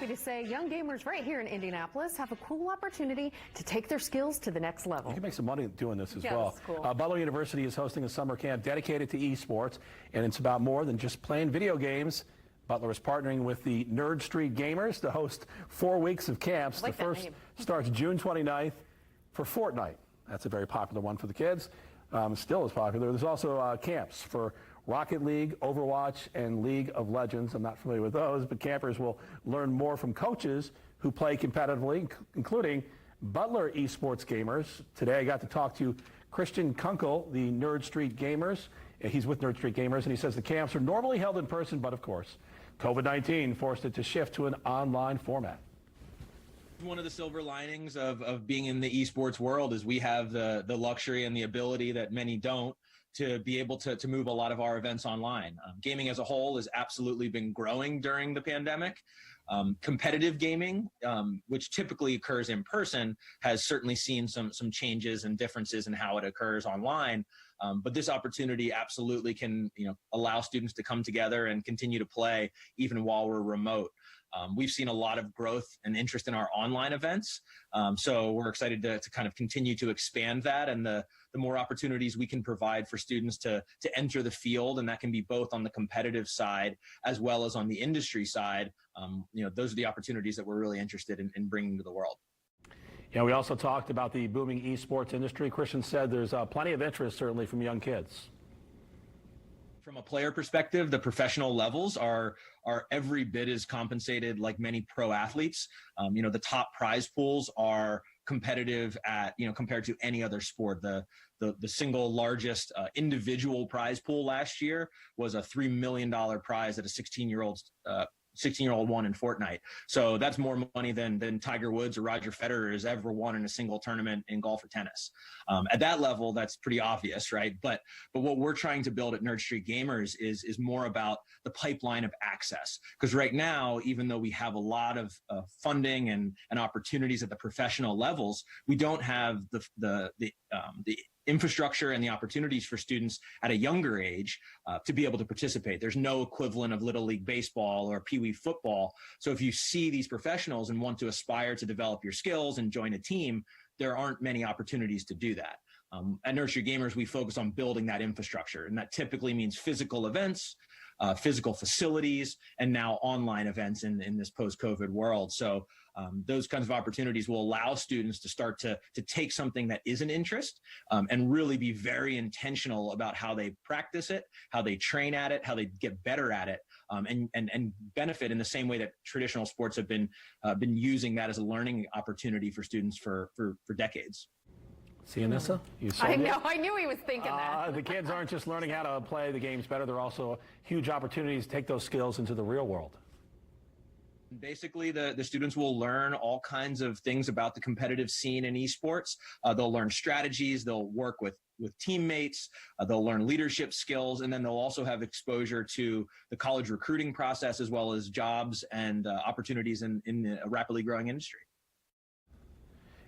happy to say young gamers right here in Indianapolis have a cool opportunity to take their skills to the next level. You can make some money doing this as Yeah, well. that's cool. Butler University is hosting a summer camp dedicated to esports, and it's about more than just playing video games. Butler is partnering with the Nerd Street Gamers to host 4 weeks of camps. Like the first starts June 29th for Fortnite. That's a very popular one for the kids. Still is popular. There's also camps for Rocket League, Overwatch, and League of Legends. I'm not familiar with those, but campers will learn more from coaches who play competitively, including Butler esports gamers. Today I got to talk to Christian Kunkel, the Nerd Street Gamers. He's with Nerd Street Gamers, and he says the camps are normally held in person, but of course, COVID-19 forced it to shift to an online format. One of the silver linings of being in the esports world is we have the luxury and the ability that many don't to be able to move a lot of our events online. Gaming as a whole has absolutely been growing during the pandemic. Competitive gaming, which typically occurs in person, has certainly seen some changes and differences in how it occurs online. But this opportunity absolutely can allow students to come together and continue to play even while we're remote. We've seen a lot of growth and interest in our online events, so we're excited to kind of continue to expand that, and the more opportunities we can provide for students to enter the field, and that can be both on the competitive side as well as on the industry side. Those are the opportunities that we're really interested in bringing to the world. Yeah, we also talked about the booming esports industry. Christian said there's plenty of interest, certainly from young kids. From a player perspective, the professional levels are every bit as compensated like many pro athletes. The top prize pools are competitive at, compared to any other sport. The single largest individual prize pool last year was a $3 million prize that a 16-year-old won in Fortnite. So that's more money than Tiger Woods or Roger Federer has ever won in a single tournament in golf or tennis. At that level, that's pretty obvious, right? But what we're trying to build at Nerd Street Gamers is more about the pipeline of access. Because right now, even though we have a lot of funding and opportunities at the professional levels, we don't have the infrastructure and the opportunities for students at a younger age to be able to participate. There's no equivalent of Little League baseball or Pee Wee football. So if you see these professionals and want to aspire to develop your skills and join a team, there aren't many opportunities to do that. At Nerd Street Gamers, we focus on building that infrastructure, and that typically means physical events, physical facilities, and now online events in this post-COVID world. So those kinds of opportunities will allow students to start to take something that is an interest and really be very intentional about how they practice it, how they train at it, how they get better at it, and benefit in the same way that traditional sports have been using that as a learning opportunity for students for decades. See, Anissa? I know. I knew he was thinking that. The kids aren't just learning how to play the games better. They're also huge opportunities to take those skills into the real world. Basically, the students will learn all kinds of things about the competitive scene in esports. They'll learn strategies. They'll work with teammates. They'll learn leadership skills. And then they'll also have exposure to the college recruiting process as well as jobs and opportunities in a rapidly growing industry.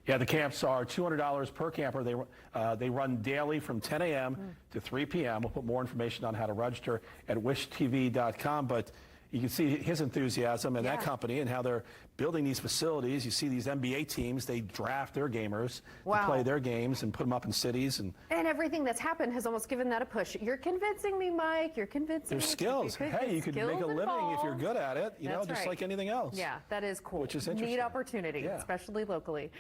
Yeah, the camps are $200 per camper. They run daily from 10 a.m. to 3 p.m. We'll put more information on how to register at wishtv.com. But you can see his enthusiasm and that company and how they're building these facilities. You see these NBA teams, they draft their gamers to play their games and put them up in cities. And everything that's happened has almost given that a push. You're convincing me, Mike. You're convincing me. There's skills. Hey, you could make a living if you're good at it, just like anything else. Yeah, that is cool. Which is interesting. Neat opportunity, especially locally.